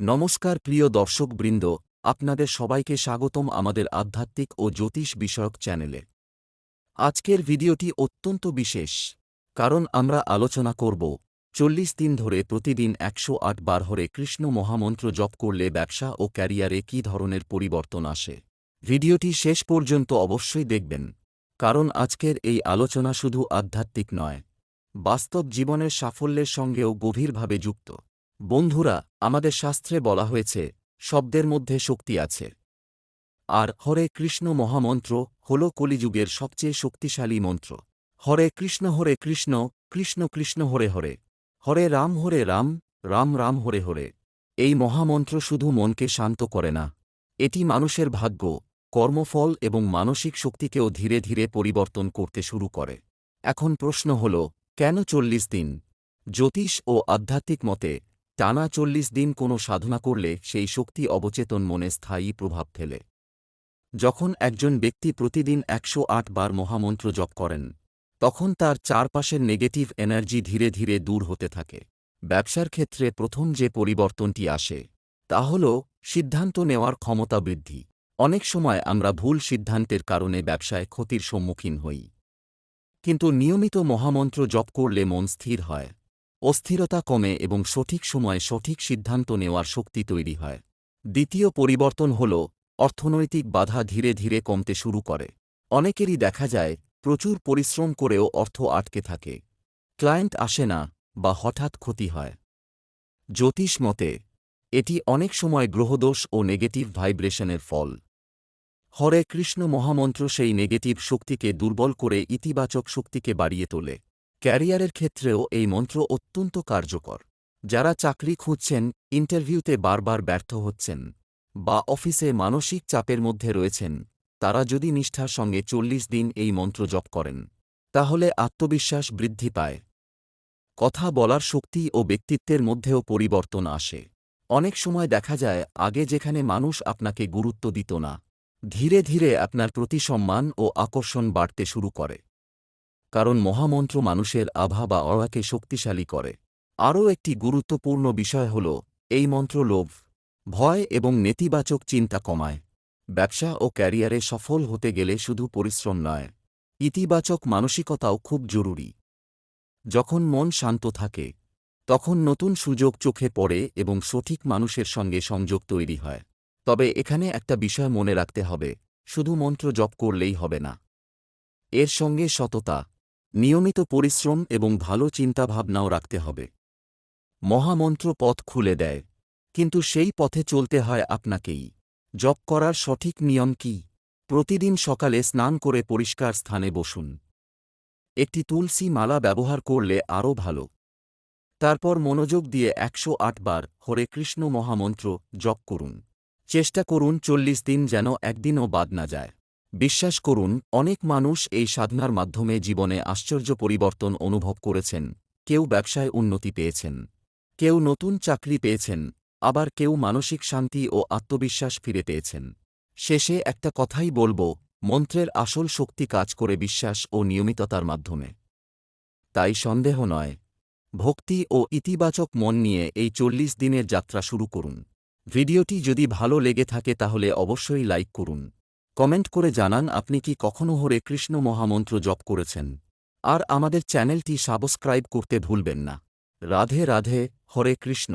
নমস্কার প্রিয় দর্শকবৃন্দ, আপনাদের সবাইকে স্বাগতম আমাদের আধ্যাত্মিক ও জ্যোতিষ বিষয়ক চ্যানেলে। আজকের ভিডিওটি অত্যন্ত বিশেষ, কারণ আমরা আলোচনা করব ৪০ দিন ধরে প্রতিদিন ১০৮ বার হরে কৃষ্ণ মহামন্ত্র জপ করলে ব্যবসা ও ক্যারিয়ারে কী ধরনের পরিবর্তন আসে। ভিডিওটি শেষ পর্যন্ত অবশ্যই দেখবেন, কারণ আজকের এই আলোচনা শুধু আধ্যাত্মিক নয়, বাস্তব জীবনের সাফল্যের সঙ্গেও গভীরভাবে যুক্ত। বন্ধুরা, আমাদের শাস্ত্রে বলা হয়েছে, শব্দের মধ্যে শক্তি আছে। আর হরে কৃষ্ণ মহামন্ত্র হল কলিযুগের সবচেয়ে শক্তিশালী মন্ত্র। হরে কৃষ্ণ কৃষ্ণ কৃষ্ণ হরে হরে, হরে রাম রাম রাম হরে হরে। এই মহামন্ত্র শুধু মনকে শান্ত করে না, এটি মানুষের ভাগ্য, কর্মফল এবং মানসিক শক্তিকেও ধীরে ধীরে পরিবর্তন করতে শুরু করে। এখন প্রশ্ন হল, কেন ৪০ দিন? জ্যোতিষ ও আধ্যাত্মিক মতে টানা ৪০ দিন কোনো সাধনা করলে সেই শক্তি অবচেতন মনে স্থায়ী প্রভাব ফেলে। যখন একজন ব্যক্তি প্রতিদিন ১০৮ বার মহামন্ত্র জপ করেন, তখন তার চারপাশের নেগেটিভ এনার্জি ধীরে ধীরে দূর হতে থাকে। ব্যবসার ক্ষেত্রে প্রথম যে পরিবর্তনটি আসে তা হল সিদ্ধান্ত নেওয়ার ক্ষমতা বৃদ্ধি। অনেক সময় আমরা ভুল সিদ্ধান্তের কারণে ব্যবসায় ক্ষতির সম্মুখীন হই, কিন্তু নিয়মিত মহামন্ত্র জপ করলে মন স্থির হয়, অস্থিরতা কমে এবং সঠিক সময়ে সঠিক সিদ্ধান্ত নেওয়ার শক্তি তৈরি হয়। দ্বিতীয় পরিবর্তন হল, অর্থনৈতিক বাধা ধীরে ধীরে কমতে শুরু করে। অনেকেরই দেখা যায় প্রচুর পরিশ্রম করেও অর্থ আটকে থাকে, ক্লায়েন্ট আসে না বা হঠাৎ ক্ষতি হয়। জ্যোতিষ মতে এটি অনেক সময় গ্রহদোষ ও নেগেটিভ ভাইব্রেশনের ফল। হরে কৃষ্ণ মহামন্ত্র সেই নেগেটিভ শক্তিকে দুর্বল করে ইতিবাচক শক্তিকে বাড়িয়ে তোলে। ক্যারিয়ারের ক্ষেত্রেও এই মন্ত্র অত্যন্ত কার্যকর। যারা চাকরি খুঁজছেন, ইন্টারভিউতে বারবার ব্যর্থ হচ্ছেন বা অফিসে মানসিক চাপের মধ্যে রয়েছেন, তারা যদি নিষ্ঠার সঙ্গে ৪০ দিন এই মন্ত্র জপ করেন, তাহলে আত্মবিশ্বাস বৃদ্ধি পায়, কথা বলার শক্তি ও ব্যক্তিত্বের মধ্যেও পরিবর্তন আসে। অনেক সময় দেখা যায় আগে যেখানে মানুষ আপনাকে গুরুত্ব দিত না, ধীরে ধীরে আপনার প্রতি সম্মান ও আকর্ষণ বাড়তে শুরু করে, কারণ মহামন্ত্র মানুষের আভা বা অরাকে শক্তিশালী করে। আরও একটি গুরুত্বপূর্ণ বিষয় হল, এই মন্ত্র লোভ, ভয় এবং নেতিবাচক চিন্তা কমায়। ব্যবসা ও ক্যারিয়ারে সফল হতে গেলে শুধু পরিশ্রম নয়, ইতিবাচক মানসিকতাও খুব জরুরি। যখন মন শান্ত থাকে, তখন নতুন সুযোগ চোখে পড়ে এবং সঠিক মানুষের সঙ্গে সংযোগ তৈরি হয়। তবে এখানে একটা বিষয় মনে রাখতে হবে, শুধু মন্ত্র জপ করলেই হবে না, এর সঙ্গে সততা, নিয়মিত পরিশ্রম এবং ভালো চিন্তাভাবনাও রাখতে হবে। মহামন্ত্র পথ খুলে দেয়, কিন্তু সেই পথে চলতে হয় আপনাকেই। জপ করার সঠিক নিয়ম কি? প্রতিদিন সকালে স্নান করে পরিষ্কার স্থানে বসুন। একটি তুলসী মালা ব্যবহার করলে আরও ভালো। তারপর মনোযোগ দিয়ে ১০৮ বার হরে কৃষ্ণ মহামন্ত্র জপ করুন। চেষ্টা করুন ৪০ দিন যেন একদিনও বাদ না যায়। বিশ্বাস করুন, অনেক মানুষ এই সাধনার মাধ্যমে জীবনে আশ্চর্য পরিবর্তন অনুভব করেছেন। কেউ ব্যবসায় উন্নতি পেয়েছেন, কেউ নতুন চাকরি পেয়েছেন, আবার কেউ মানসিক শান্তি ও আত্মবিশ্বাস ফিরে পেয়েছেন। শেষে একটা কথাই বলব, মন্ত্রের আসল শক্তি কাজ করে বিশ্বাস ও নিয়মিততার মাধ্যমে। তাই সন্দেহ নয়, ভক্তি ও ইতিবাচক মন নিয়ে এই ৪০ দিনের যাত্রা শুরু করুন। ভিডিওটি যদি ভালো লেগে থাকে তাহলে অবশ্যই লাইক করুন, কমেন্ট করে জানান আপনি কি কখনো হরে কৃষ্ণ মহামন্ত্র জপ করেছেন। আর আমাদের চ্যানেলটি সাবস্ক্রাইব করতে ভুলবেন না। রাধে রাধে, হরে কৃষ্ণ।